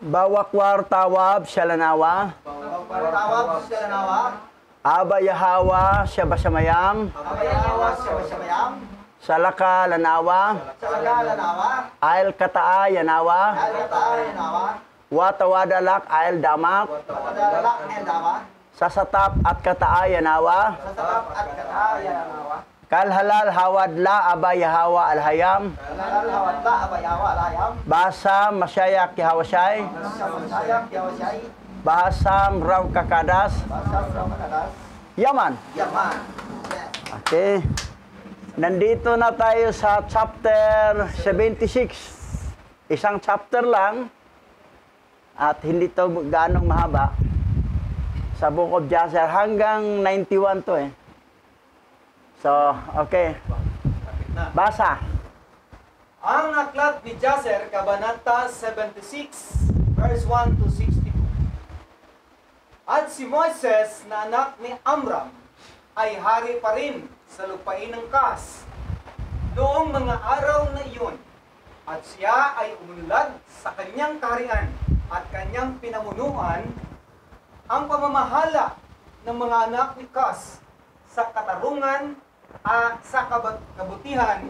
Bawakwar tawab Shalanawa. Tawab siya nawa. Aba Yahawa Shabasamayam. Abayawa siya masyayam. Salaka Lanawa. Sagala nawa. Ail Kataa Yanawa. Alkataay nawa. Watawadalak Ail Damak. Tawadalak and nawa. Sasatap at Kataa Yanawa. Sasarap at kataay nawa. Kalhalal Hawadla Aba Yahawa Alhayam. Lalawat la abayawa layam. Basa Masyayak Yahawashay. Sayang yawasay. Bahasam Raw Kakadas. Basang ramakadas. Yaman. Yaman. Okay. Nandito na tayo sa chapter 76. Isang chapter lang. At hindi to ganong mahaba. Sa Book of Jasher hanggang 91 to eh. So, okay. Basa. Ang aklat ni Jasher, Kabanata 76, verse 1 to 62. At si Moises na anak ni Amram ay hari pa rin sa lupain ng Kas noong mga araw na iyon. At siya ay umunlad sa kanyang kaharian at kanyang pinamunuan ang pamamahala ng mga anak ni Kas sa katarungan sa kabutihan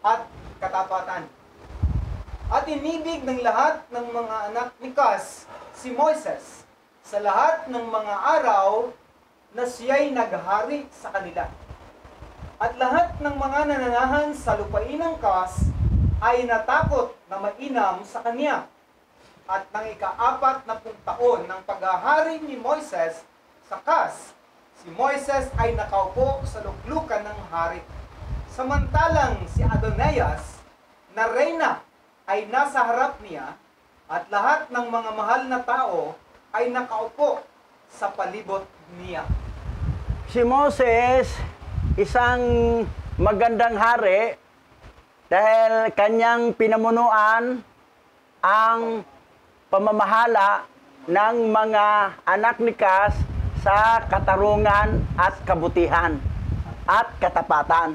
at katapatan. At inibig ng lahat ng mga anak ni Kas si Moises sa lahat ng mga araw na siya'y naghari sa kanila. At lahat ng mga nananahan sa lupain ng Kas ay natakot na mainam sa kanya. At nang ika-4 na taon ng paghahari ni Moises sa Kas, si Moises ay nakaupo sa luklukan ng hari. Samantalang si Adonias na reyna ay nasa harap niya at lahat ng mga mahal na tao ay nakaupo sa palibot niya. Si Moses, isang magandang hari dahil kanyang pinamunuan ang pamamahala ng mga anak ni Kas sa katarungan at kabutihan at katapatan.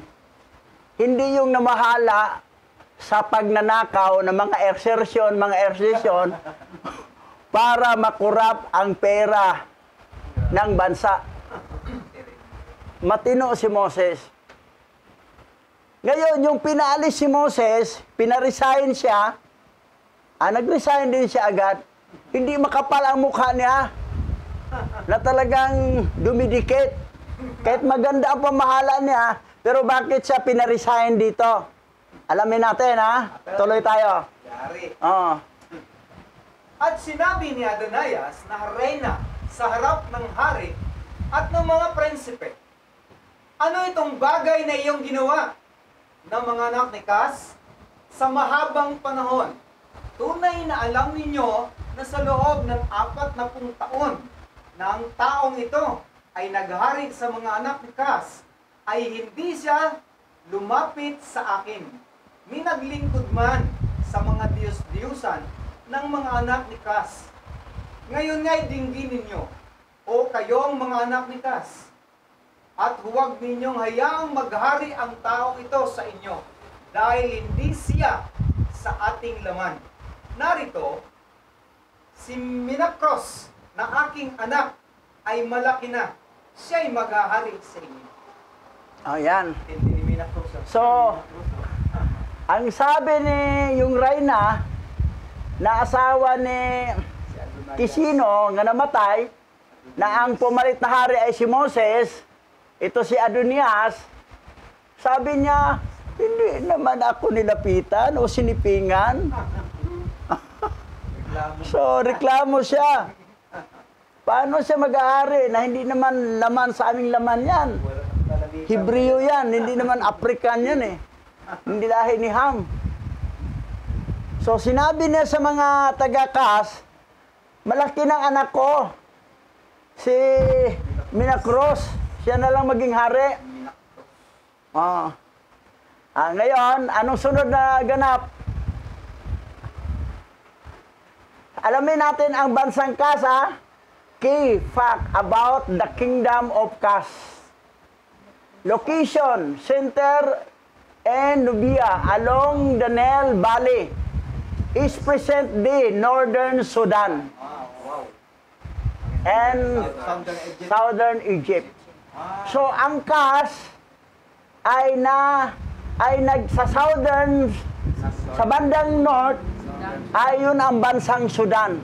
Hindi yung namahala sa pagnanakaw ng mga exertion para makurap ang pera ng bansa. Matino si Moses. Ngayon, yung pinaalis si Moses, pinaresign siya, nag-resign din siya agad. Hindi makapal ang mukha niya na talagang dumidikit. Kahit maganda ang pamahala niya, pero bakit siya pinaresign dito? Alamin natin, ha? Tuloy tayo. Yari. Oo. At sinabi ni Adonias na reyna sa harap ng hari at ng mga prinsipe, ano itong bagay na iyong ginawa ng mga anak ni Kas sa mahabang panahon? Tunay na alam ninyo na sa loob ng 40 taon na ang taong ito ay naghari sa mga anak ni Kas, ay hindi siya lumapit sa akin, ni naglingkod man sa mga Diyos-Diyusan ng mga anak ni Kas. Ngayon nga'y dinggin ninyo, o kayong mga anak ni Kas, at huwag ninyong hayaang maghari ang taong ito sa inyo, dahil hindi siya sa ating laman. Narito, si Minakros na aking anak ay malaki na, siya'y maghahari sa inyo. Ayan. Hindi ni Minakros. So, ang sabi ni yung reyna na asawa ni Kisino nga namatay, na ang pumalit na hari ay si Moses, ito si Adonias, sabi niya, hindi naman ako nilapitan o sinipingan. So, reklamo siya. Paano siya mag-aari na hindi naman laman sa aming laman yan? Hebreo yan, hindi naman African yan eh. Hindi lahi ni Ham. So, sinabi niya sa mga taga-Kas, malaki ng anak ko, si Minakros, siya na lang maging hari. Ngayon, anong sunod na ganap? Alamin natin ang bansang Kas, Key fact about the kingdom of Kas. Location, center, and Nubia along the Nile Valley. is present-day Northern Sudan Wow. and Southern Egypt. Southern Egypt. So ang Kas ay sa southern, sa bandang north, ay yun ang bansang Sudan.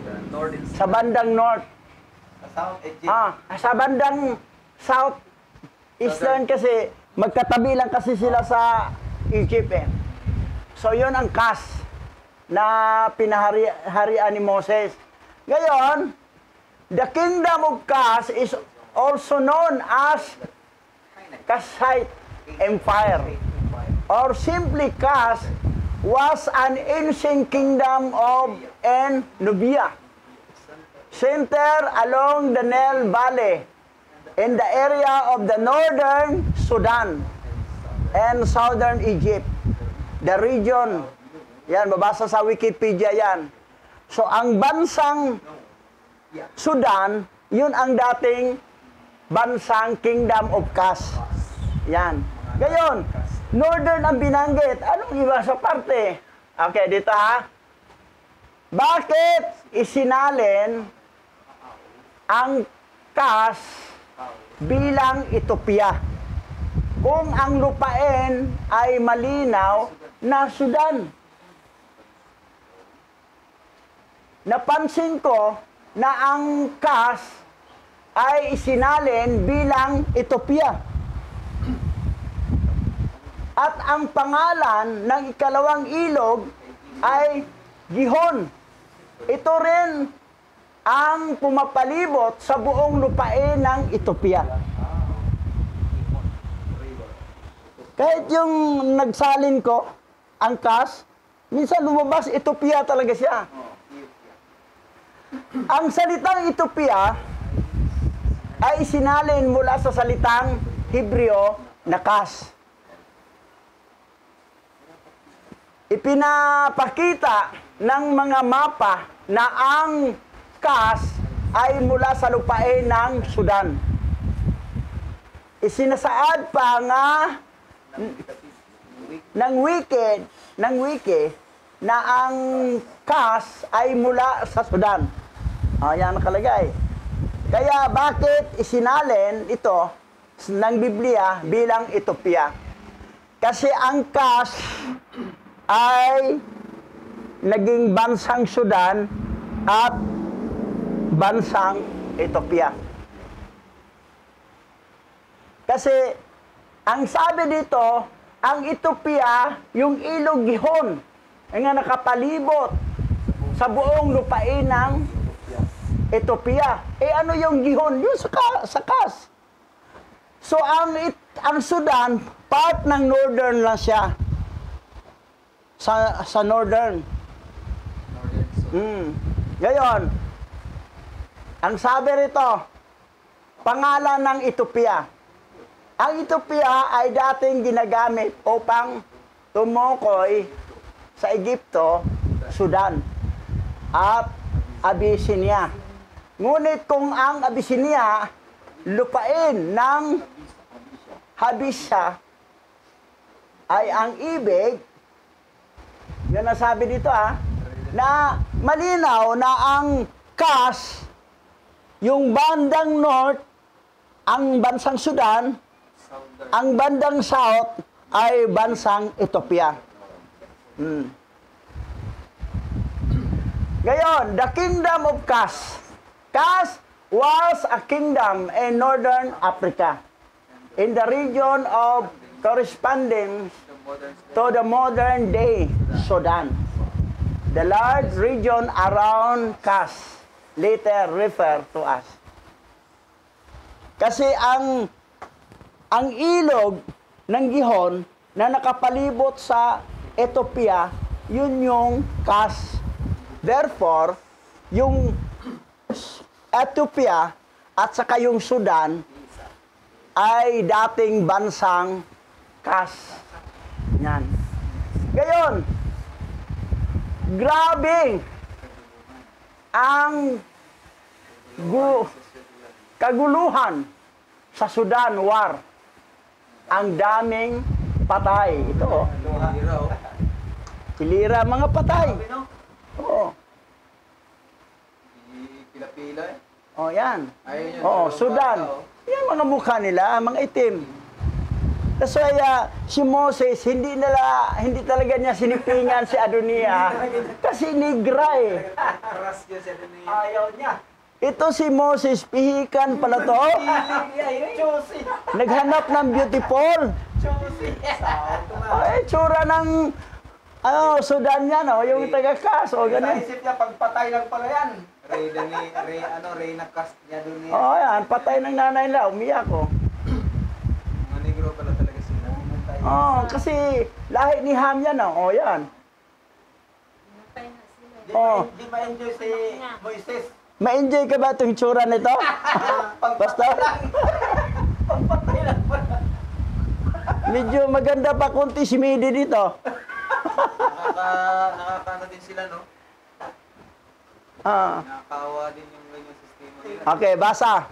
Sa bandang north. Sa South Egypt. Sa bandang south, eastern kasi, magkatabi lang kasi sila sa Egypt eh. So yun ang Kas na pinaharian ni Moses. Ngayon, the kingdom of Kas is also known as Kassite Empire, or simply Kas was an ancient kingdom of Nubia, centered along the Nile Valley in the area of the northern Sudan and southern Egypt. The region, yan, babasa sa Wikipedia yan. So, ang bansang Sudan, yun ang dating bansang Kingdom of Kas. Yan. Ngayon, northern ang binanggit. Anong iba sa parte? Okay, dito ha. Bakit isinalin ang Kas bilang Ethiopia kung ang lupain ay malinaw na Sudan? Napansin ko na ang Kas ay isinalin bilang Ethiopia. At ang pangalan ng ikalawang ilog ay Gihon. Ito rin ang pumapalibot sa buong lupain ng Ethiopia. Kahit yung nagsalin ko, ang Kas, minsan lumabas, Ethiopia talaga siya. Ang salitang Ethiopia ay isinalin mula sa salitang Hebreo na Kas. Ipinapakita ng mga mapa na ang Kas ay mula sa lupain ng Sudan. Isinasaad pa nga ng wiki na ang Kas ay mula sa Sudan. Yan nakalagay. Kaya bakit isinalin ito ng Biblia bilang Ethiopia? Kasi ang Kas ay naging bansang Sudan at bansang Ethiopia. Kasi ang sabi dito, ang Ethiopia, yung ilog Gihon, nga nakapalibot sa buong lupain ng Ethiopia. Ano yung Gihon? Yung sa Kas. So ang Sudan, part ng northern lang siya. Sa northern. Ngayon, ang sabi rito, pangalan ng Ethiopia. Ang Ethiopia ay dating ginagamit upang tumukoy sa Egypto, Sudan, at Abyssinia. Ngunit kung ang Abyssinia, lupain ng Habisha, ay ang ibig, yun ang sabi dito na malinaw na ang Kas, yung bandang north, ang bansang Sudan, ang bandang south ay bansang Ethiopia. Ngayon, the kingdom of Kas. Kas was a kingdom in northern Africa, in the region of corresponding to the modern day Sudan. The large region around Kas, later referred to as. Kasi ang ilog ng Gihon na nakapalibot sa Ethiopia, yun yung Kas. Therefore, yung Ethiopia at saka yung Sudan ay dating bansang Kas. Yan. Ngayon, grabe ang kaguluhan sa Sudan War. Ang daming patay. Ito, Pilira, mga patay. Oo. Pila-pila eh. Oh, yan. Ayun yun. Oo, dalawang Sudan. bata, oh. Yan mga mukha nila, mga itim. That's why si Moses, hindi talaga niya sinipingan si Adonia kasi negra eh. Ras yun siya din niya. Ayaw niya. Ito si Moses, pihikan pala to. Choosy. Naghanap ng beautiful. Choosy. Ay, tsura ng Sudan yan, yung taga-kas, Sa ganun. isip niya, pagpatay lang pala yan. Reyna Castilla doon niya. Oh, yan, patay ng nanay nila, umiyak ko. Mga negro pala talaga sila. Oh, kasi lahi ni Ham yan, oh, yan. Oh. Di ma-enjoy si Moises. Ma-enjoy ka ba itong tsura nito? Basta, Pagpatay lang pala. medyo maganda pa konti si Midi dito. Nakakaano din sila, no? Nakakaawa din yung ganyang sistema nila. Okay, basa.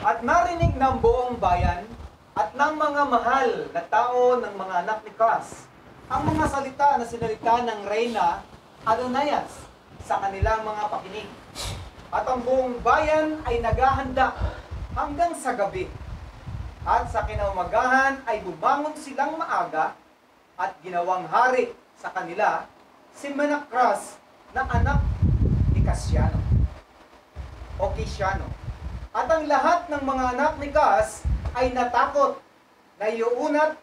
At narinig ng buong bayan at ng mga mahal na tao ng mga anak ni Kas ang mga salita na sinalita ng Reyna Adonias sa kanilang mga pakinig. At ang buong bayan ay naghahanda hanggang sa gabi. At sa kinaumagahan ay bumangon silang maaga at ginawang hari sa kanila si Menacras na anak ni Kasiano o Kisiano. At ang lahat ng mga anak ni Kas ay natakot na iuunat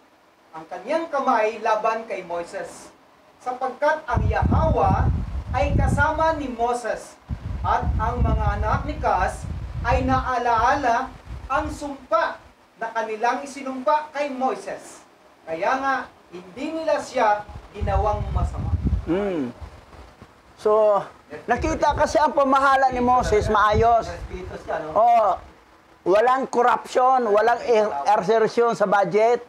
ang kanyang kamay laban kay Moises, sapagkat ang Yahweh ay kasama ni Moses at ang mga anak ni Kas ay naalaala ang sumpa na kanilang isinumpa kay Moises. Kaya nga, hindi nila siya ginawang masama. So, nakita kasi ang pamahala ni Moses maayos. Respeto siya, no? Oh, walang corruption, walang exertion sa budget.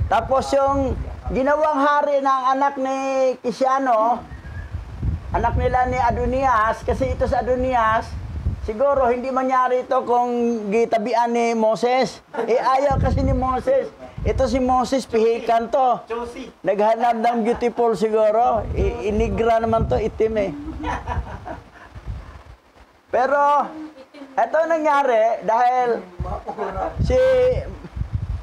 Tapos yung ginawang hari ng anak ni Kisiano, anak nila ni Adonias, kasi ito sa Adonias, siguro hindi mangyari ito kung gitabian ni Moses. Ayaw kasi ni Moses. Ito si Moses, pihikan to. Choosy. Naghanap ng beautiful siguro. Inigra naman to, itim eh. Pero, ito nangyari dahil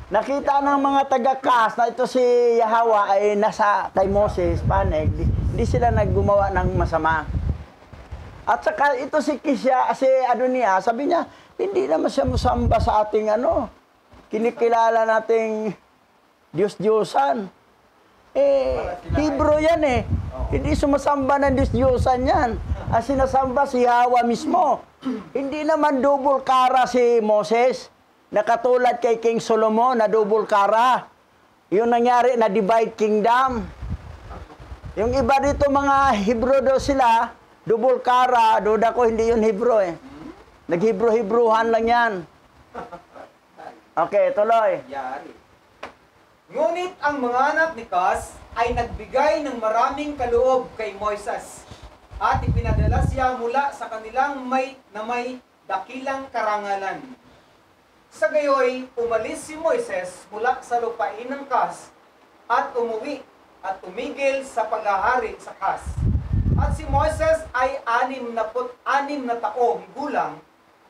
nakita ng mga taga-kas na ito si Yahweh ay nasa kay Moses, panig, hindi sila naggumawa ng masama. At saka ito si Adonia, sabi niya, hindi naman siya musamba sa ating kinikilala nating Diyos-Diyosan. Hebrew yan eh. Hindi sumasamba ng Diyos-Diyosan yan. Ang sinasamba si Yahweh mismo. Hindi naman double kara si Moses. Nakatulad kay King Solomon na double kara. Yung nangyari na divide kingdom. Yung iba dito mga Hebrew daw sila, double kara, duda ko hindi yun Hebrew eh. Nag-Hebrew-Hebrewan lang yan. Okay, tuloy. Yari. Ngunit ang mga anak ni Kas ay nagbigay ng maraming kaloob kay Moises at ipinadala siya mula sa kanilang may dakilang karangalan. Sa gayoy, umalis si Moises mula sa lupain ng Kas at umuwi at tumigil sa paghahari sa Kas. At si Moises ay 66 na taong gulang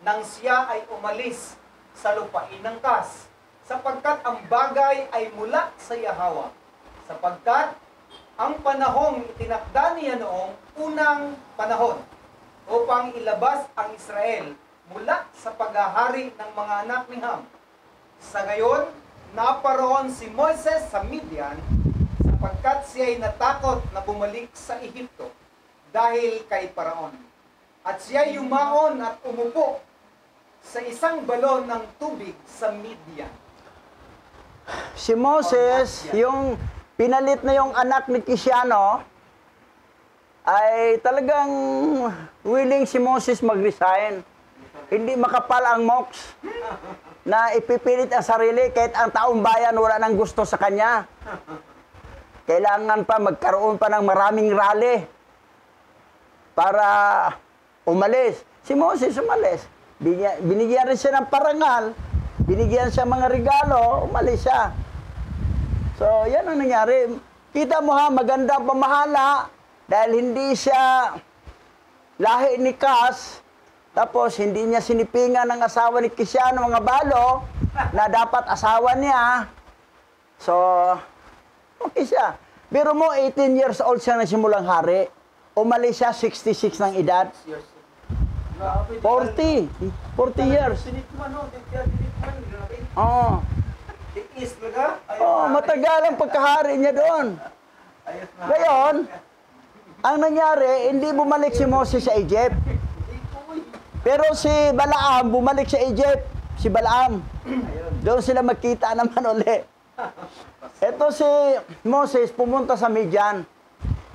nang siya ay umalis sa lupain ng Kas, sapagkat ang bagay ay mula sa Yahweh, sapagkat ang panahong itinakda niya noong unang panahon upang ilabas ang Israel mula sa paghahari ng mga anak ni Ham. Sa gayon, naparoon si Moises sa Midian, sapagkat siya ay natakot na bumalik sa Ehipto dahil kay Paraon. At siya ay yumaon at umupo sa isang balon ng tubig sa Midian. Si Moses, yung pinalit na yung anak ni Kisiano, ay talagang willing si Moses mag-resign. Hindi makapal ang moks na ipipilit ang sarili kahit ang taong bayan wala nang gusto sa kanya. Kailangan pa magkaroon pa ng maraming rally para umalis. Si Moses umalis. Binigyan rin siya ng parangal, binigyan siya mga regalo, umalis siya. So, yan ang nangyari. Kita mo ha, maganda ang pamahala dahil hindi siya lahi ni Kas, tapos hindi niya sinipingan ng asawa ni Kisiano, mga balo, na dapat asawa niya. So, okay siya. Pero mo, 18 years old siya na simulang hari. Umalis siya, 66 ng edad. Grabe, 40 years. Sinitman, no? Sinitman, grabe. Oo. Tiis talaga. Oh, matagal ang pagkahari niya doon. Ayos na. Ngayon, ang nangyari, hindi bumalik si Moses sa Egypt. Pero si Balaam, bumalik sa Egypt. Si Balaam. Doon sila magkita naman uli. Ito si Moses, pumunta sa Midian.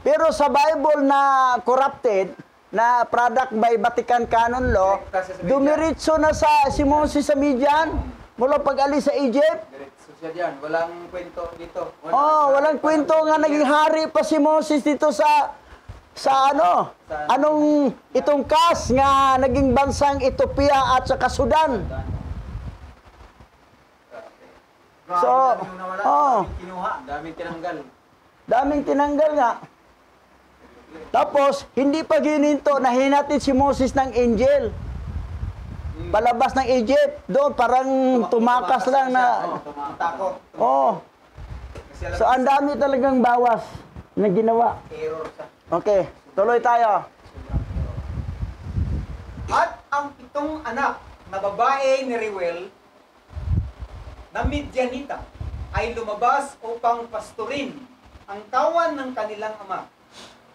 Pero sa Bible na corrupted, na product by Vatican Canon Law, dumiritso na si Moses sa Midian, mula pag-alis sa Egypt. Diretso siya dyan. Walang kwento dito. Walang kwento nga naging hari pa si Moses dito sa anong itong Kas nga naging bansang Ethiopia at saka Sudan. Grabe, So, dami yung nawala, daming kinuha. Daming tinanggal. Daming tinanggal nga. Tapos, hindi pa gininto na hinatid si Moses ng angel. Palabas ng Egypt. Doon, parang tumakas lang na. Takot. Oh. So, ang dami talagang bawas na ginawa. Error siya. Okay, tuloy tayo. At ang 7 anak na babae ni Reuel na Midianita ay lumabas upang pasturin ang kawan ng kanilang ama.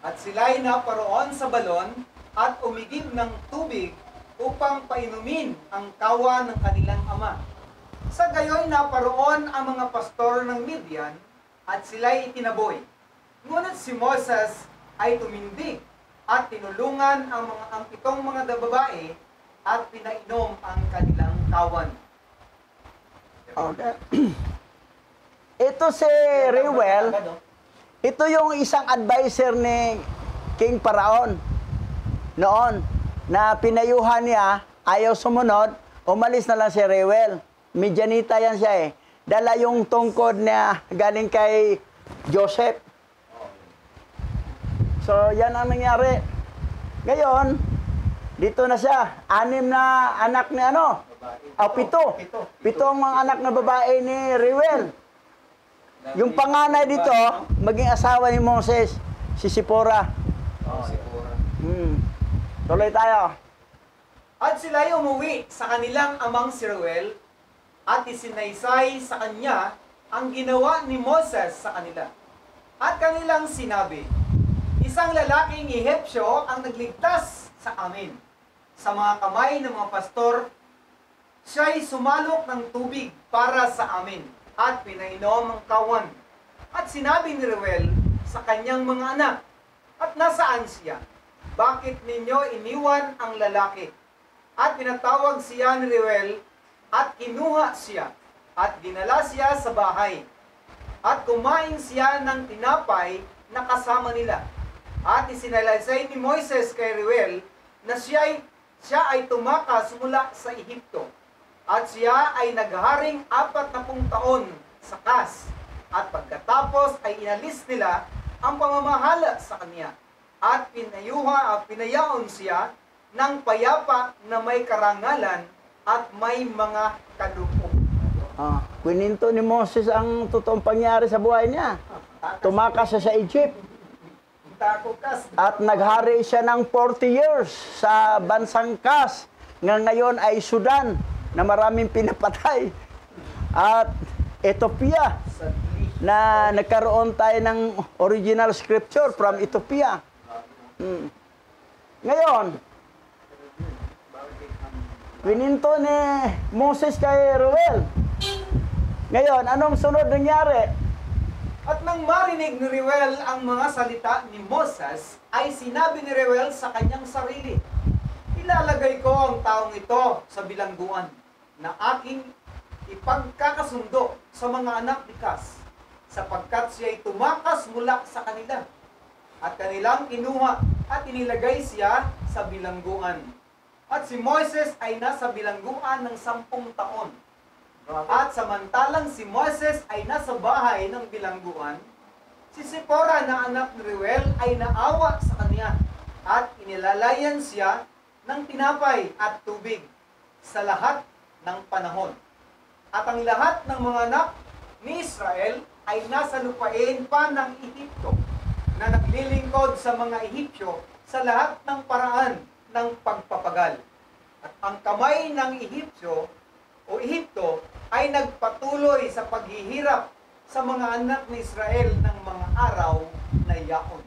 At sila'y naparoon sa balon at umigib ng tubig upang painumin ang kawan ng kanilang ama. Sa gayoy naparoon ang mga pastor ng Midian at sila'y itinaboy. Ngunit si Moses ay tumindig at tinulungan ang 7 mga babae at pinainom ang kanilang kawan. Okay. Ito si Reuel, ito yung isang advisor ni King Paraon noon na pinayuhan niya, ayaw sumunod, umalis na lang si Reuel. Midianita yan siya eh. Dala yung tungkod niya galing kay Joseph. So, yan ang nangyari. Ngayon, dito na siya. 6 na anak ni ano? 7. 7 ang mga anak na babae ni Reuel. Yung panganay dito, maging asawa ni Moses, si Sipora. Tuloy tayo. At sila'y umuwi sa kanilang amang si Reuel at isinaysay sa kanya ang ginawa ni Moses sa kanila. At kanilang sinabi, isang lalaking Ehipsyo ang nagligtas sa amin. Sa mga kamay ng mga pastor, siya'y sumalok ng tubig para sa amin at pinainom ang kawan. At sinabi ni Reuel sa kanyang mga anak, at nasaan siya? Bakit ninyo iniwan ang lalaki? At pinatawag siya ni Reuel at kinuha siya at dinala siya sa bahay. At kumain siya ng tinapay na kasama nila. At isinalaysay ni Moises kay Reuel na siya ay tumakas mula sa Ehipto. At siya ay nagharing 40 taon sa Kas. At pagkatapos ay inalis nila ang pamamahala sa kanya. At pinayaon siya ng payapa na may karangalan at may mga kadupo. Kwininto ni Moses ang totoong pangyari sa buhay niya. Tumakas siya sa Egypt. At naghari siya ng 40 years sa bansang Kas. Ngayon ay Sudan na maraming pinapatay. At Ethiopia na nagkaroon tayo ng original scripture from Ethiopia. Ngayon, pininto ni Moses kay Reuel. Ngayon, anong sunod nangyari? At nang marinig ni Reuel ang mga salita ni Moses, ay sinabi ni Reuel sa kanyang sarili, ilalagay ko ang taong ito sa bilangguan na aking ipagkakasundo sa mga anak ni Kas, sapagkat siya'y tumakas mula sa kanila. At kanilang kinuha at inilagay siya sa bilangguan. At si Moises ay nasa bilangguan ng 10 taon. At samantalang si Moises ay nasa bahay ng bilangguan, Si Sipora na anak ni Reuel ay naawa sa kanya at inilalayan siya ng tinapay at tubig sa lahat ng panahon. At ang lahat ng mga anak ni Israel ay nasa lupain pa ng Ehipto na naglilingkod sa mga Ehipsyo sa lahat ng paraan ng pagpapagal. At ang kamay ng Ehipsyo o Ehipto ay nagpatuloy sa paghihirap sa mga anak ni Israel ng mga araw na yaon.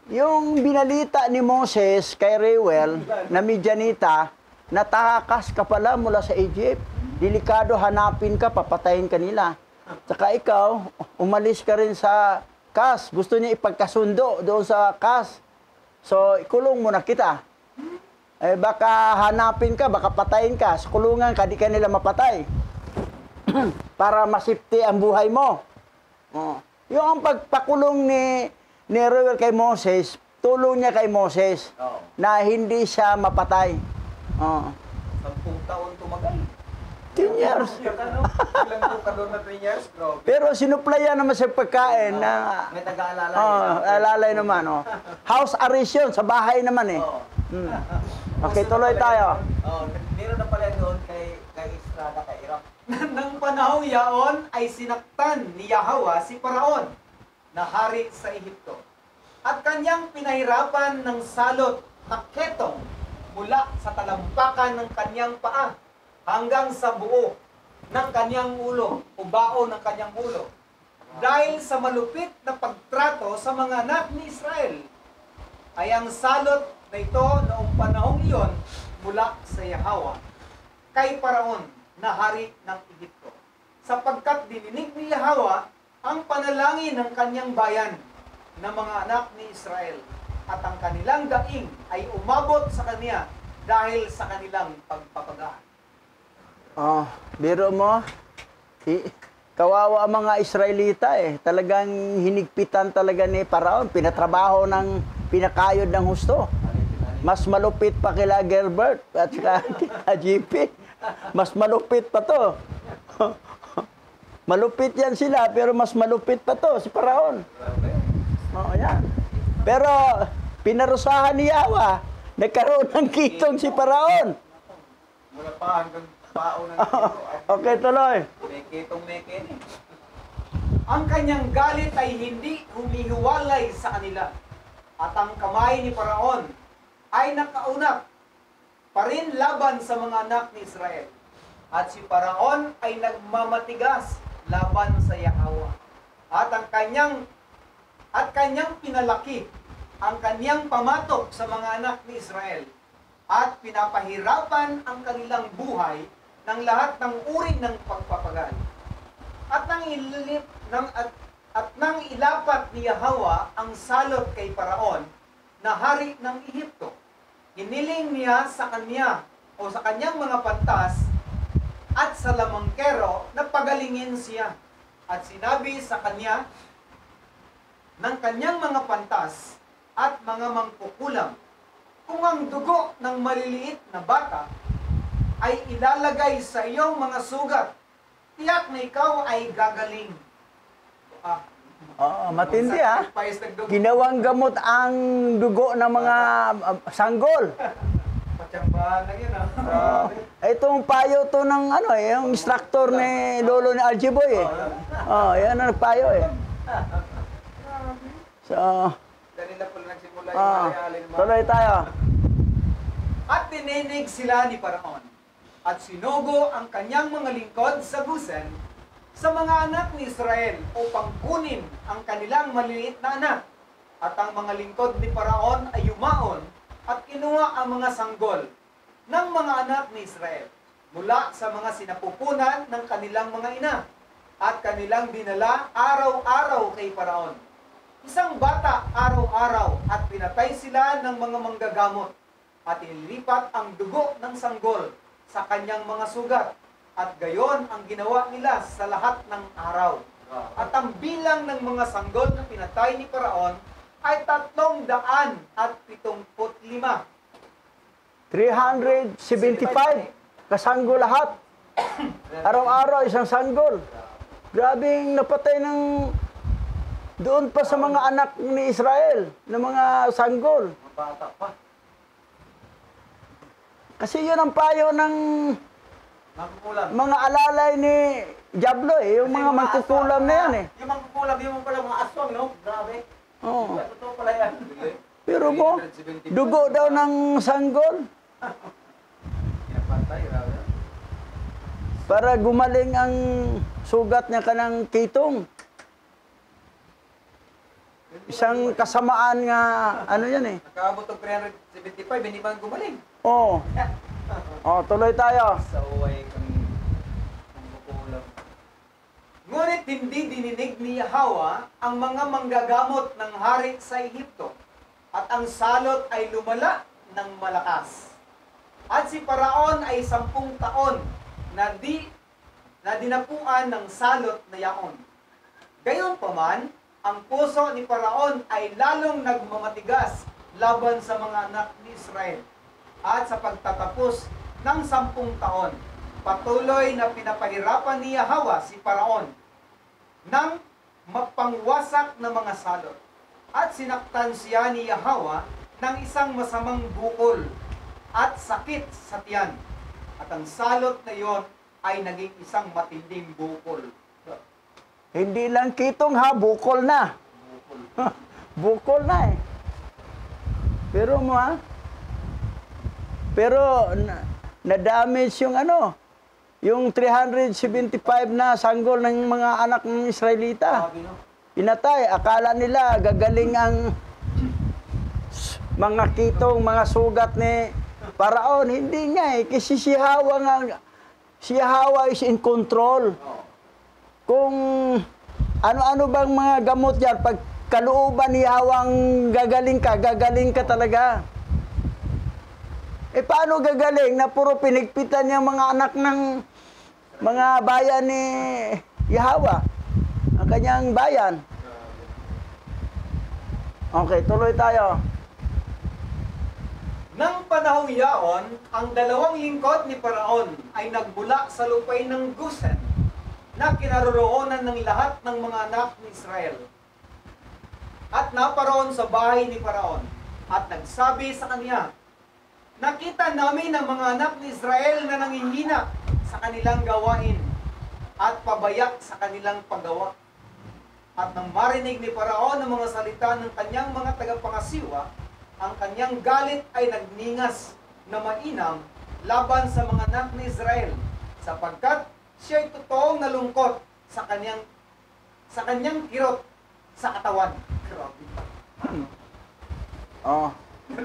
Yung binalita ni Moses kay Reuel na Midianita, natakas ka pala mula sa Egypt. Delikado, hanapin ka, papatayin ka nila. Tsaka ikaw, umalis ka rin sa Kas. Gusto niya ipagkasundo doon sa Kas. So, ikulong mo na kita. Eh, baka hanapin ka, baka patayin ka. Sa kulungan ka, di ka nila mapatay. Para masipti ang buhay mo. Oh. Yung ang pagpakulong ni Reuel kay Moses, tulong niya kay Moses Oo. na hindi siya mapatay. Oh. 10 taon tumagal. 10 years. Ano? Ilang po ka doon na 10 years? Grabe. Pero sinuplayan naman sa pagkain na May taga-alala. alalay naman. Oh. House arrest yun, sa bahay naman eh. Oo. Hmm. Okay, tuloy tayo. Oo. Meron na pala doon kay Estrada, kay Iraq. Nang panahong yaon ay sinaktan ni Yahweh si Paraon na hari sa Ehipto. At kanyang pinahirapan ng salot na ketong mula sa talampakan ng kanyang paa hanggang sa buo ng kanyang ulo o bao ng kanyang ulo. Dahil sa malupit na pagtrato sa mga anak ni Israel, ay ang salot na ito noong panahong iyon mula sa Yahweh kay Paraon na hari ng Ehipto. Sapagkat dininig ni Yahweh ang panalangin ng kanyang bayan na mga anak ni Israel at ang kanilang daing ay umabot sa kanya dahil sa kanilang pagpapagaan. Oh, biro mo, kawawa ang mga Israelita eh. Talagang hinigpitan talaga ni Paraon. Pinatrabaho ng pinakayod ng husto. Mas malupit pa kila Gilbert at kila GP. Mas malupit pa to. Malupit yan sila, pero mas malupit pa to, si Paraon. Oo, yan. Pero, pinarusahan ni Yahweh. Nagkaroon ng kitong si Paraon. Mula pa hanggang pao ng Okay, tuloy. May kitong meke eh. Ang kanyang galit ay hindi humihiwalay sa kanila. At ang kamay ni Paraon ay nakaunat pa rin laban sa mga anak ni Israel. At si Paraon ay nagmamatigas laban sa Yahweh. At kanyang pinalaki ang kanyang pamatok sa mga anak ni Israel. At pinapahirapan ang kanilang buhay ng lahat ng uri ng pagpapagal. At nang ilapat ni Yahweh ang salot kay Paraon na hari ng Ehipto, hiniling niya sa kanya o sa kanyang mga pantas at sa lamangkero na pagalingin siya. At sinabi sa kanya ng kanyang mga pantas at mga mangkukulam, kung ang dugo ng maliliit na bata ay ilalagay sa iyong mga sugat, tiyak na ikaw ay gagaling. Matindi ah. Sacrifice ng dugo. Ginawang gamot ang dugo ng mga sanggol. Patsambahan lang yun ah. Itong payo to ng ano eh, yung instructor ni lolo ni Aljiboy eh. Oh, yan ang nagpayo eh. So, Kanina pala nagsimula yung ah, alay-alay ng mga... tuloy tayo. At tininig sila ni Paraon at sinugo ang kanyang mga lingkod sa Gusen sa mga anak ni Israel upang kunin ang kanilang maliliit na anak. At ang mga lingkod ni Paraon ay yumaon at kinuha ang mga sanggol ng mga anak ni Israel mula sa mga sinapupunan ng kanilang mga ina at kanilang dinala araw-araw kay Paraon. Isang bata araw-araw at pinatay sila ng mga manggagamot at inilipat ang dugo ng sanggol sa kanyang mga sugat at gayon ang ginawa nila sa lahat ng araw. At ang bilang ng mga sanggol na pinatay ni Paraon ay 375. 375 kasanggol lahat. Araw-araw isang sanggol. Grabing napatay ng Doon pa sa mga anak ni Israel, ng mga sanggol. Mga bata pa. Kasi yun ang payo ng Mangkukulam. mga alalay ni Diablo eh. Yung Kasi mga mangkukulam na yan eh. Yung mangkukulam, yung pala mga aswang, no? Grabe. Oo. Totoo pala yan. Pero mo, dugo daw ng sanggol Pinapantay, grabe. para gumaling ang sugat niya kanang kitong. Isang kasamaan nga, ano yan eh. Nakaabot ng 375, hindi man gumaling. Oo. Oh, tuloy tayo. Sa uway kami mangkukulam. Ngunit hindi dininig ni Yahweh ang mga manggagamot ng hari sa Ehipto, at ang salot ay lumala ng malakas. At si Paraon ay 10 taon na dinapuan ng salot na yaon. Gayunpaman, ang puso ni Paraon ay lalong nagmamatigas laban sa mga anak ni Israel. At sa pagtatapos ng 10 taon, patuloy na pinapahirapan ni Yahweh si Paraon ng mapangwasak na mga salot. At sinaktan siya ni Yahweh ng isang masamang bukol at sakit sa tiyan. At ang salot na iyon ay naging isang matinding bukol. Hindi lang kitong ha, bukol na. Bukol na eh. Pero mo ha, pero na-damage yung ano, yung 375 na sanggol ng mga anak ng Israelita. Grabe, no? Pinatay, akala nila gagaling ang mga kitong, mga sugat ni Paraon. Hindi nga eh, kasi si Yahweh is in control. Kung ano-ano bang mga gamot yan, pag kalooban ni Yahweh ang gagaling ka talaga. Eh paano gagaling na puro pinigpitan yung mga anak ng mga bayan ni Yahweh, ang kanyang bayan? Okay, tuloy tayo. Nang panahong yaon, ang 2 lingkod ni Paraon ay nagmula sa lupay ng Gusen, na kinaroroonan ng lahat ng mga anak ni Israel. At naparoon sa bahay ni Paraon, at nagsabi sa kanya, nakita namin ang mga anak ni Israel na nanghihina sa kanilang gawain at pabayak sa kanilang paggawa. At nang marinig ni Paraon ang mga salita ng kanyang mga tagapangasiwa, ang kanyang galit ay nagningas na mainam laban sa mga anak ni Israel, sapagkat siya'y totoong nalungkot sa kanyang kirot sa katawan. Grabe. Oh.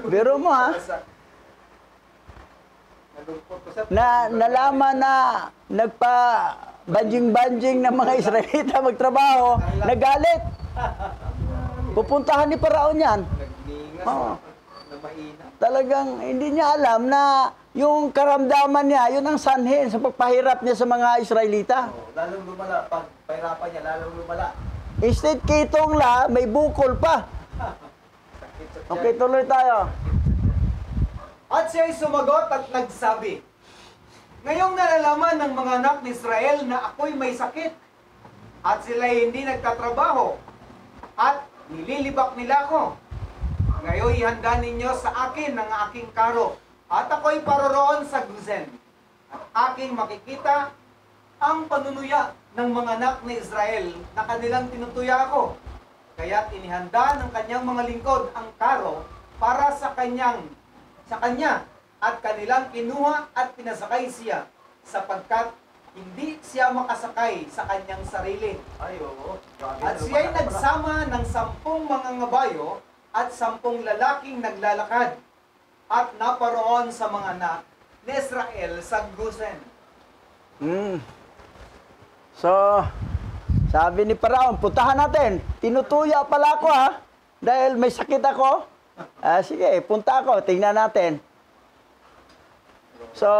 Biro mo ha, Nalungkot ko sa... nalaman na nagpa-banjing-banjing ng mga Israelita magtrabaho, nagalit. Pupuntahan ni Paraon yan. Nagningas Oo. na mainam. Talagang hindi niya alam na yung karamdaman niya, yun ang sanhin sa pagpahirap niya sa mga Israelita. Oh, lalong lumala. Pag pahirapan niya, lalong lumala. Instead kitong la, may bukol pa. Sakit sa tiyan. Okay, tuloy tayo. At siya'y sumagot at nagsabi, ngayong nalalaman ng mga anak ni Israel na ako'y may sakit, at sila'y hindi nagtatrabaho, at nililibak nila ako. Ngayon ihanda ninyo sa akin ang aking karo, at ako'y paroroon sa Gusen, at aking makikita ang panunuya ng mga anak ni Israel na kanilang tinutuya ako. Kaya't inihanda ng kanyang mga lingkod ang karo para sa kanya at kanilang kinuha at pinasakay siya sapagkat hindi siya makasakay sa kanyang sarili. Ay, oo. Grabe, At lumala siya'y pala. nagsama ng 10 mga ngabayo at 10 lalaking naglalakad at naparoon sa mga anak ni Israel sa Gusen. So, sabi ni Paraon, puntahan natin. Tinutuya pala ako ha. Dahil may sakit ako. Sige, punta ako. Tingnan natin. So,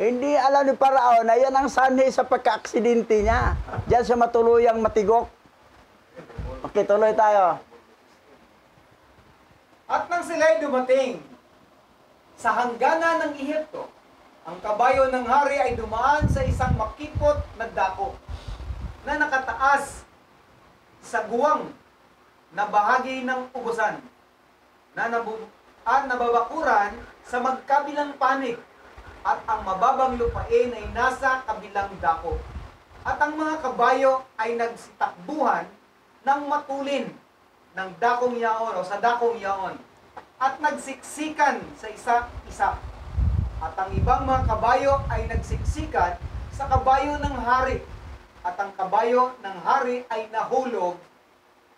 hindi alam ni Paraon na yan ang sanhi sa pagka-aksidente niya. Diyan siya matuluyang matigok. Okay, tuloy tayo. At nang sila'y dumating sa hangganan ng Ehipto, ang kabayo ng hari ay dumaan sa isang makipot na dako na nakataas sa guwang na bahagi ng ubusan na nababakuran sa magkabilang panig at ang mababang lupain ay nasa kabilang dako. At ang mga kabayo ay nagsitakbuhan ng matulin ng dakong yaon o sa dakong yaon at nagsiksikan sa isa-isa. At ang ibang mga kabayo ay nagsiksikan sa kabayo ng hari. At ang kabayo ng hari ay nahulog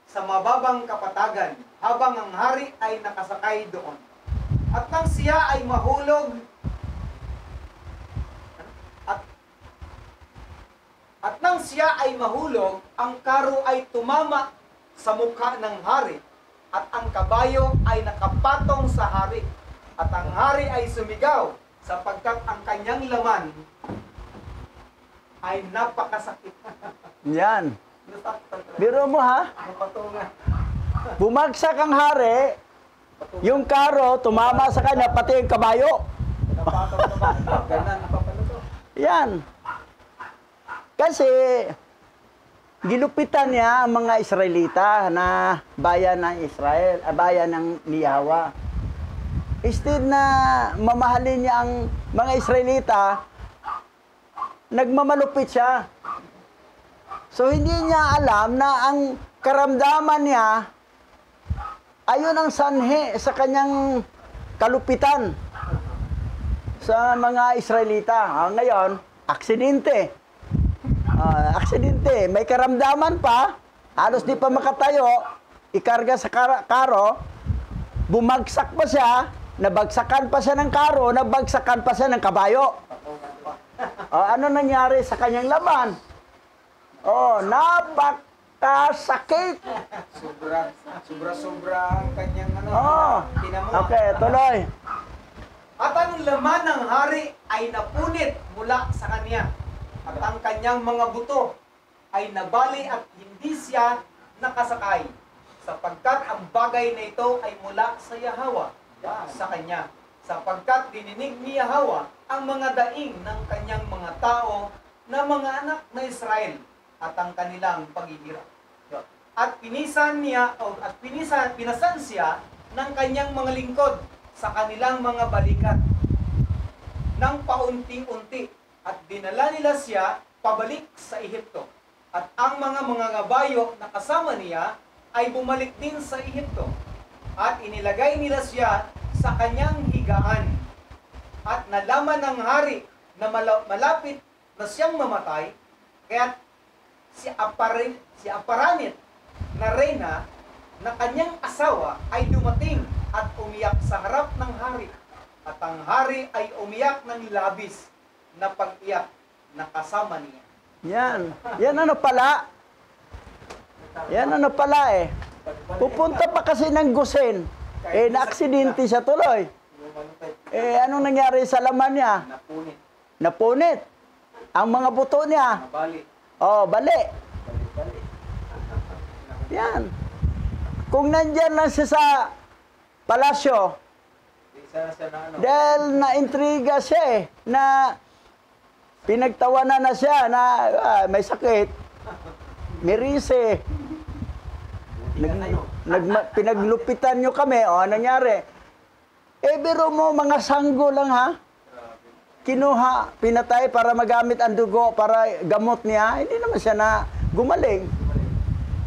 sa mababang kapatagan habang ang hari ay nakasakay doon. At nang siya ay mahulog At nang siya ay mahulog, ang karo ay tumama sa mukha ng hari, at ang kabayo ay nakapatong sa hari. At ang hari ay sumigaw, sapagkat ang kanyang laman ay napakasakit. Yan. Biro mo ha? Napatungan. Bumagsak ang hari, yung karo, tumama sa kanya, pati yung kabayo. Napatong na ba? Ganun, napapalo to. Yan. Kasi, gilupitan niya ang mga Israelita na bayan ng Israel, bayan ng Yahweh. Instead na mamahalin niya ang mga Israelita, nagmamalupit siya. So, hindi niya alam na ang karamdaman niya, ayun ang sanhi sa kanyang kalupitan sa mga Israelita. Ngayon, aksidente. Aksidente. May karamdaman pa, halos di pa makatayo, ikarga sa karo, bumagsak pa siya, nabagsakan pa siya ng karo, nabagsakan pa siya ng kabayo. Ano nangyari sa kanyang laman? Napakasakit. Sobra ang kanyang tinamo. Okay, tuloy. At ang laman ng hari ay napunit mula sa kanya. At ang kanyang mga buto ay nabali at hindi siya nakasakay. Sapagkat ang bagay na ito ay mula sa Yahweh sa kanya. Sapagkat dininig ni Yahweh ang mga daing ng kanyang mga tao na mga anak na Israel at ang kanilang paghihirap. At pinasan siya ng kanyang mga lingkod sa kanilang mga balikat ng paunti-unti, at dinala nila siya pabalik sa Ehipto. At ang mga kabayo na kasama niya ay bumalik din sa Ehipto. At inilagay nila siya sa kanyang higaan. At nalaman ng hari na malapit na siyang mamatay, kaya si Aparanit na reyna na kanyang asawa ay dumating at umiyak sa harap ng hari. At ang hari ay umiyak ng labis na pag-iyak na kasama niya. Yan. Yan ano pala? Yan ano pala eh. Pupunta pa kasi ng Gosen. Na-aksidente siya tuloy. Anong nangyari sa laman niya? Napunit. Napunit. Ang mga buto niya. Nabali. Bali. Yan. Kung nandyan lang siya sa palasyo, dahil na-intriga siya na pinagtawanan na siya na may sakit, mirise, pinaglupitan nyo kami, nangyari. Biro mo, mga sanggo lang ha, kinuha, pinatay para magamit ang dugo, para gamot niya, hindi naman siya na gumaling.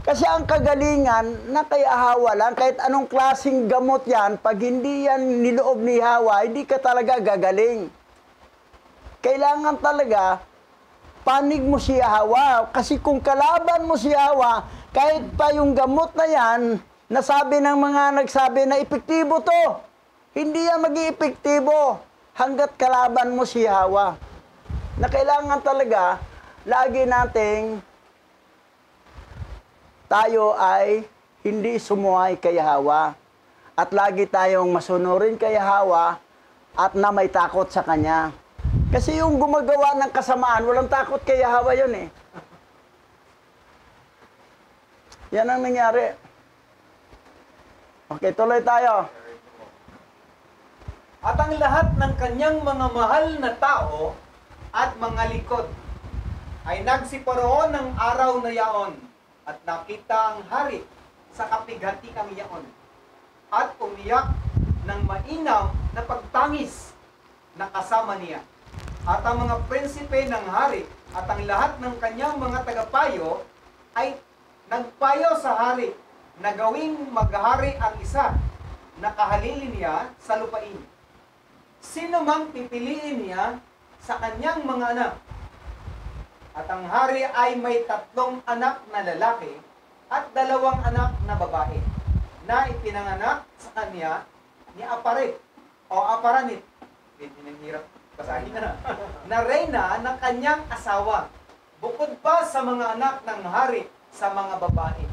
Kasi ang kagalingan na kay Hawa lang, kahit anong klaseng gamot yan, pag hindi yan niloob ni Hawa, hindi ka talaga gagaling. Kailangan talaga, panig mo si Hawa. Kasi kung kalaban mo si Hawa, kahit pa yung gamot na yan, nasabi ng mga nagsabi na epektibo to, hindi yan mag-iepektibo hanggat kalaban mo si Hawa. Na kailangan talaga, lagi nating tayo ay hindi sumuhay kay Hawa. At lagi tayong masunurin kay Hawa at na may takot sa Kanya. Kasi yung gumagawa ng kasamaan, walang takot kay Hawa yun eh. Yan ang nangyari. Okay, tuloy tayo. At ang lahat ng kanyang mga mahal na tao at mga likod ay nagsiparoon ng araw na yaon, at nakita ang hari sa kapighatiang iyaon at umiyak ng mainam na pagtangis na kasama niya. At ang mga prinsipe ng hari at ang lahat ng kanyang mga tagapayo ay nagpayo sa hari na gawing maghari ang isa na kahalili niya sa lupain. Sino mang pipiliin niya sa kanyang mga anak. At ang hari ay may 3 anak na lalaki at 2 anak na babae na ipinanganak sa kanya ni Aparit o Aparanit. Hirap basahin na reyna ng kanyang asawa, bukod pa sa mga anak ng hari sa mga babae.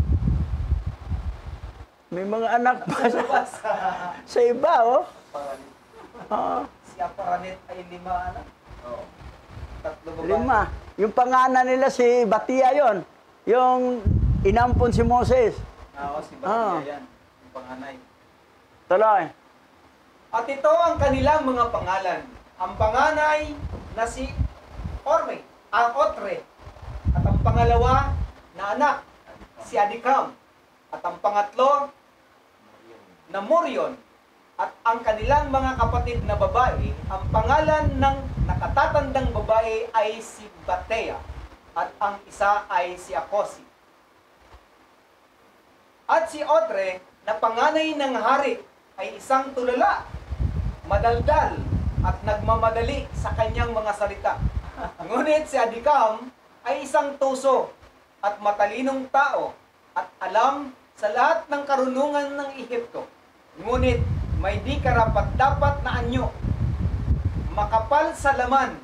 May mga anak pa Sa sa iba, oh. Aparanit. Oo, Si Aparanit ay 5 anak. Oo. 3 babae. 5. Yung pangalan nila si Batia yon, yung inampon si Moses. Oo, si Ah. Batia yan. Yung panganay. Tuloy. At ito ang kanilang mga pangalan. Ang panganay na si Otre. At ang pangalawa na anak, si Adikam. At ang pangatlo na Morion. At ang kanilang mga kapatid na babae, ang pangalan ng nakatatandang babae ay si Batea. At ang isa ay si Akosi. At si Otre, na panganay ng hari, ay isang tulala, madaldal, at nagmamadali sa kanyang mga salita. Ngunit si Adikam ay isang tuso at matalinong tao at alam sa lahat ng karunungan ng Ehipto. Ngunit may di karapat-dapat na anyo, makapal sa laman,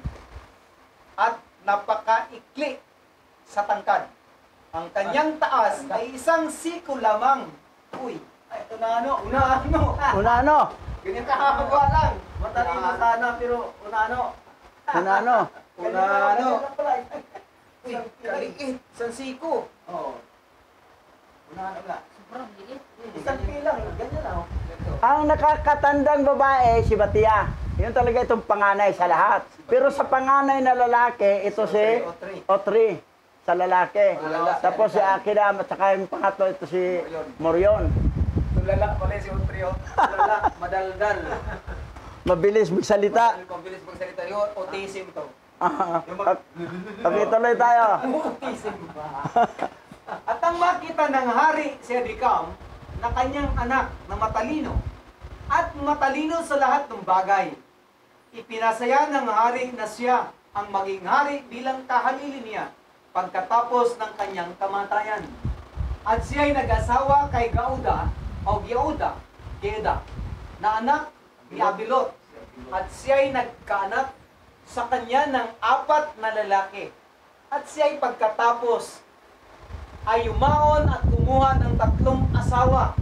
at napakaikli sa tangkad. Ang kanyang taas ay isang siko lamang. Uy, ay, una ano? Ganyan kahaba lang. Matalino sana pero una ano? Uy, kaliit. Isang siko. Oo. Una lang. Sobrang liit. Isang pilang. Ganyan lang. Ang nakakatandang babae, si Batia. Yun talaga itong panganay sa lahat. Pero sa panganay na lalaki, ito si Otri sa lalaki. Tapos si Akiram at saka yung pangatlo, ito si Morion. Tulala pala si Otrio. Tulala, madaldal. Mabilis magsalita. Mabilis magsalita. Yung autism to. Okay, tuloy tayo. Autism ba? At ang makita ng hari si Adikam na kanyang anak na matalino at matalino sa lahat ng bagay. Ipinasaya ng hari na siya ang maging hari bilang kahalili niya pagkatapos ng kanyang kamatayan. At siya ay nag-asawa kay Geda na anak ni Abilot. At siya ay nagkaanak sa kanya ng 4 na lalaki. At siya ay pagkatapos ay yumaon at kumuha ng 3 asawa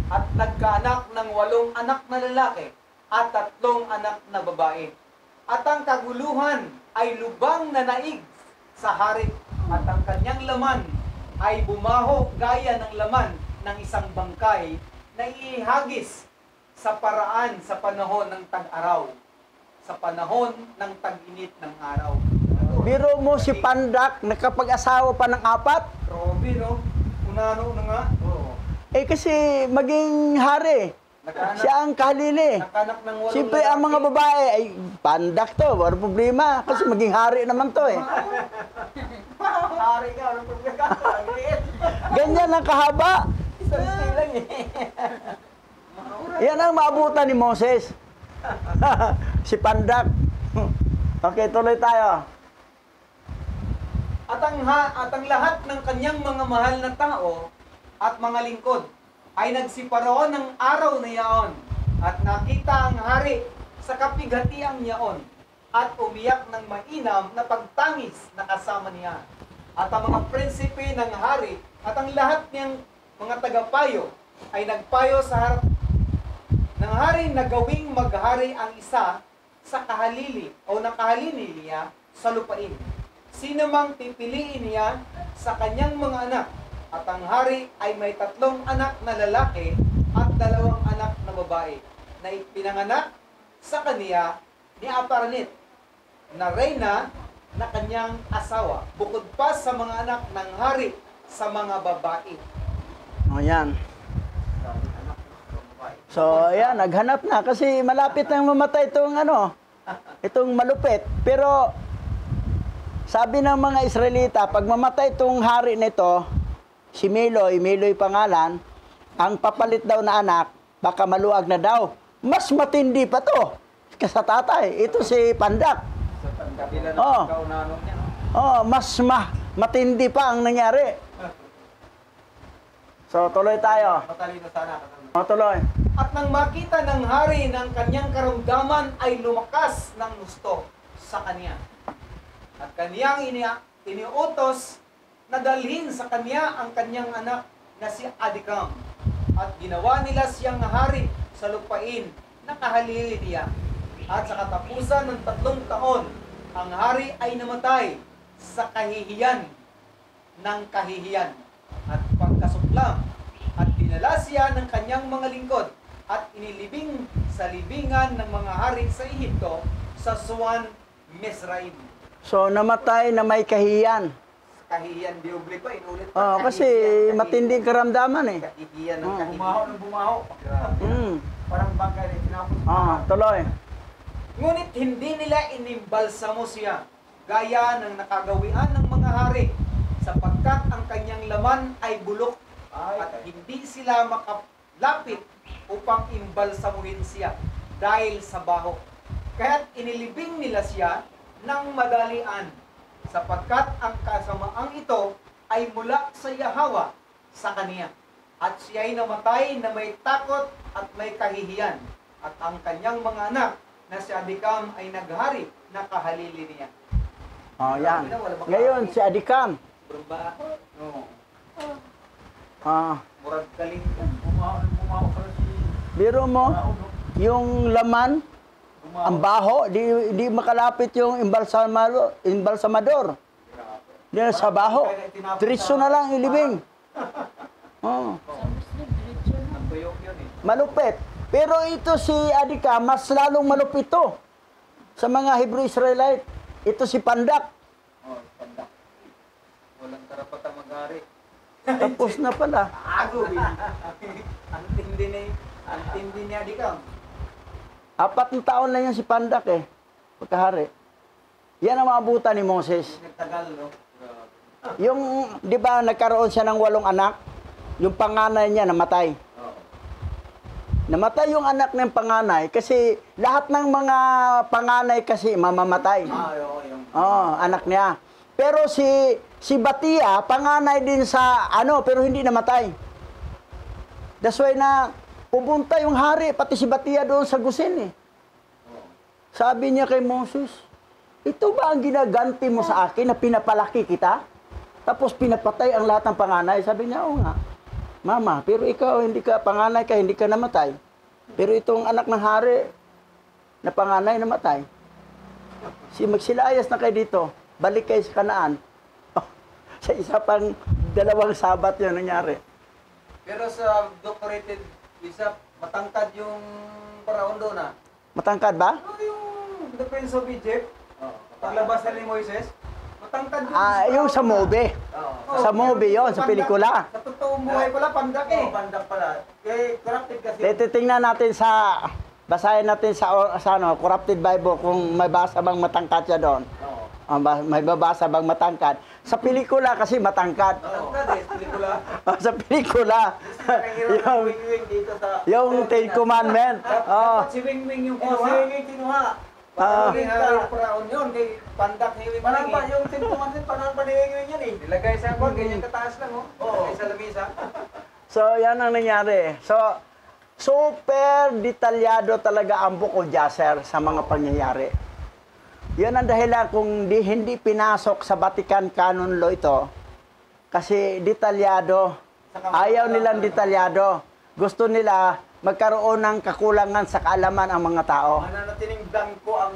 at nagkaanak ng 8 anak na lalaki at 3 anak na babae. At ang kaguluhan ay lubang na naig sa hari at ang kanyang laman ay bumaho gaya ng laman ng isang bangkay na ihagis sa paraan sa panahon ng tag-araw, sa panahon ng tag-init ng araw. Biro mo si Pandak, nakapag-asawa pa ng 4. Grabe, no? Unano na nga. Oo. Eh kasi maging hari. Siya ang kahalili. Nakanak ng 8 Siyempre ang mga babae ay Pandak to, wala problema. Kasi maging hari naman to eh. Hari ka, anong problema? Ang liit. Ganyan ang kahaba. Isang lang eh. Yan ang maabutan ni Moses. Si Pandak. Okay, tuloy tayo. At ang lahat ng kanyang mga mahal na tao at mga lingkod ay nagsiparoon ng araw na yaon at nakita ang hari sa kapighatiang yaon at umiyak ng mainam na pagtangis na kasama niya. At ang mga prinsipe ng hari at ang lahat niyang mga tagapayo ay nagpayo sa harap ng hari na gawing maghari ang isa sa kahalili o nakahalili niya sa lupain. Sino mang pipiliin niya sa kanyang mga anak. At ang hari ay may 3 anak na lalaki at 2 anak na babae na ipinanganak sa kaniya ni Aparanit na reyna na kanyang asawa, bukod pa sa mga anak ng hari sa mga babae. Oh, yan. Daming anak, babae. So, ayan, naghanap na kasi malapit nang mamatay itong itong malupit. Pero sabi ng mga Israelita, pag mamatay itong hari nito, si Meloy pangalan, ang papalit daw na anak, baka maluag na daw. Mas matindi pa to sa tatay. Ito si Pandak. Sa kabila ng Oh. kaunanong niya, no? Oh, mas matindi pa ang nangyari. So, tuloy tayo. Matalino sana. O, tuloy. At nang makita ng hari ng kanyang karamdaman ay lumakas ng gusto sa kanya. At kaniyang iniutos na dalhin sa kanya ang kanyang anak na si Adikam. At ginawa nila siyang hari sa lupain na kahalili niya. At sa katapusan ng 3 taon, ang hari ay namatay sa kahihiyan ng kahihiyan at pagkasuklam. At dinala siya ng kanyang mga lingkod at inilibing sa libingan ng mga hari sa Ehipto sa Suwan, Misraim. So, namatay na may kahiyan. Kahihiyan, di ubli pa, inulit pa. Oh, kasi matinding karamdaman eh. Kahihiyan ng Oh. kahihiyan. Bumaho ng bumaho. Grabe. Mm. Parang bangkay na tinapos. Tuloy. Ngunit hindi nila inimbalsamo siya, gaya ng nakagawian ng mga hari, sapagkat ang kanyang laman ay bulok at hindi sila makalapit upang imbalsamuhin siya dahil sa baho. Kaya't inilibing nila siya ng madalian, sapagkat ang kasamaang ito ay mula sa Yahawa sa kaniya. At siya'y namatay na may takot at may kahihiyan. At ang kanyang mga anak na si Adikam ay naghari na kahalili niya. Oh, yan. Ngayon, si Adikam. Berba. No. Ah, Murag galing. Bumaho pa rin si biro mo, Faraon, no? yung laman, Bumaho. ang baho, di makalapit yung imbalsamador. Grabe. Di sa baho. Diretso na lang ilibing. Oh, Ang tuyok yun eh. malupit. Pero ito si Adikam, mas lalong malupit to sa mga Hebrew Israelite. Ito si Pandak. Oh, tanda. Walang karapatang mag-ari. Tapos na pala. Ago, ang tindi niya Adikam. 4 taon lang yan si Pandak eh. Pagkahari. Yan ang maabutan ni Moses. Nagtagal, no? Grabe. Yung, di ba, nagkaroon siya ng 8 anak? Yung panganay niya namatay. Oo. Namatay yung anak ng panganay kasi lahat ng mga panganay kasi mamamatay. Oo, yung... Oh, anak niya. Pero si Batia, panganay din sa pero hindi namatay. That's why na pupunta yung hari, pati si Batia doon sa Gusin eh. Sabi niya kay Moses, ito ba ang ginaganti mo sa akin na pinapalaki kita? Tapos pinapatay ang lahat ng panganay. Sabi niya, oo nga. Mama, pero ikaw, hindi ka panganay ka, hindi ka namatay. Pero itong anak ng hari, na panganay namatay. Magsilayas na kayo dito. Balik kayo sa Kanaan. Sa isa pang 2 sabat yun nangyari. Pero sa doctorated visa, matangkad yung Faraon doon, ah. Matangkad ba? Ano yung The Prince of Egypt? Oo. Paglabas na ni Moises? Matangkad yun. Yung sa movie. Oo. Sa movie yon, sa pelikula. Sa totoong buhay pala, pandak eh. Oo, bandak pala. Eh, corrupted kasi. Titingnan natin basahin natin sa Corrupted Bible kung may basa bang matangkad siya doon. Oo. May babasa bang matangkad. Sa pelikula kasi matangkad. Matangkad eh, pelikula. Sa pelikula. Yung wing-wing dito sa... yung Ten Commandment. Oh. Dapat si Wing-Wing yung Oh, si kinuha. Wing-wing kinuha. Ah. Parang yung Faraon yun, kay pandak ni Wing-wing. Parang pa, yung tintumansin, parang pa ni Wing-wing yan eh. Nilagay sa kwan, ganyan kataas lang oh. Oo. Nilagay sa lamisa. So, yan ang nangyari. So, super detalyado talaga ang Book of Jasher sa mga pangyayari. Yan ang dahilan kung hindi pinasok sa Vatican Canon Law ito. Kasi detalyado. Ayaw nilang detalyado. Gusto nila magkaroon ng kakulangan sa kaalaman ang mga tao. Mananatiling dangko ang...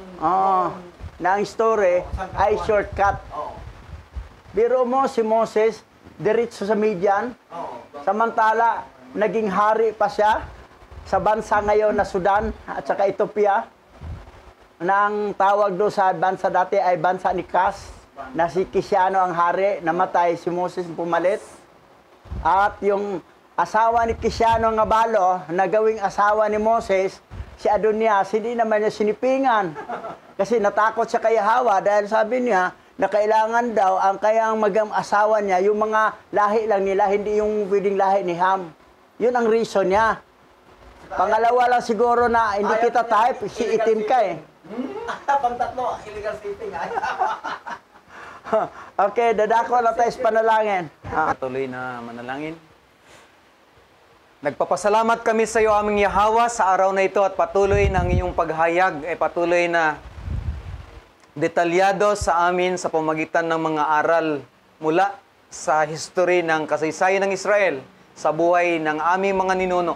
Na ang story ay shortcut. Oo. Biro mo si Moses, diretso sa Midian. Oo. Samantala, naging hari pa siya sa bansa ngayon na Sudan at saka Ethiopia. Na ang tawag doon sa bansa dati ay bansa ni Kas, na si Kisiano ang hari, namatay si Moses pumalit. At yung asawa ni Kisyano nga balo, na gawing asawa ni Moses, si Adonias, hindi naman niya sinipingan. Kasi natakot siya kay Hawa dahil sabi niya na kailangan daw ang kayang mag-asawa niya, yung mga lahi lang nila, hindi yung pwedeng lahi ni Ham. Yun ang reason niya. Pangalawa lang siguro na hindi kita type, si itim ka eh. Pang-tatlo, illegal shipping. Okay, dadako na tayo sa panalangin. Patuloy na manalangin. Nagpapasalamat kami sa iyo, aming Yahawa, sa araw na ito at patuloy ng iyong paghayag ay patuloy na detalyado sa amin sa pamagitan ng mga aral mula sa history ng kasaysayan ng Israel sa buhay ng aming mga ninuno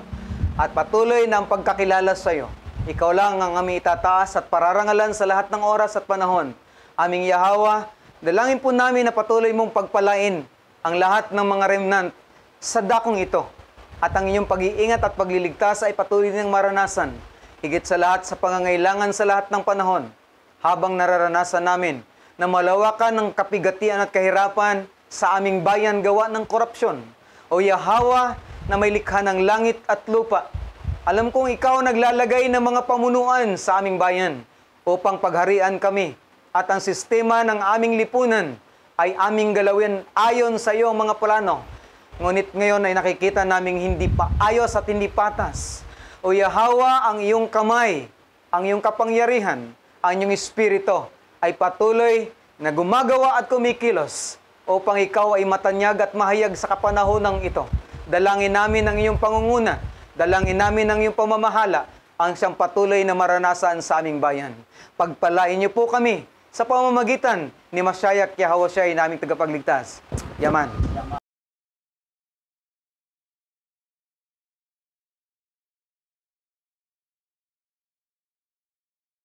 at patuloy ng pagkakilala sa iyo. Ikaw lang ang aming itataas at pararangalan sa lahat ng oras at panahon. Aming Yahawa, dalangin po namin na patuloy mong pagpalain ang lahat ng mga remnant sa dakong ito at ang iyong pag-iingat at pagliligtas ay patuloy ng maranasan higit sa lahat sa pangangailangan sa lahat ng panahon habang nararanasan namin na malawakan ng kapigatian at kahirapan sa aming bayan gawa ng korupsyon. O Yahawa na may likha ng langit at lupa, alam kong ikaw naglalagay ng mga pamunuan sa aming bayan upang pagharian kami at ang sistema ng aming lipunan ay aming galawin ayon sa iyong mga plano. Ngunit ngayon ay nakikita naming hindi pa ayos at hindi patas. O Yahawa, ang iyong kamay, ang iyong kapangyarihan, ang iyong espiritu ay patuloy na gumagawa at kumikilos upang ikaw ay matanyag at mahayag sa kapanahonang ito. Dalangin namin ang iyong pangunguna, dalangin namin ang iyong pamamahala, ang siyang patuloy na maranasan sa aming bayan. Pagpalain niyo po kami sa pamamagitan ni Mashiach Yahawashi naming tagapagligtas. Yaman.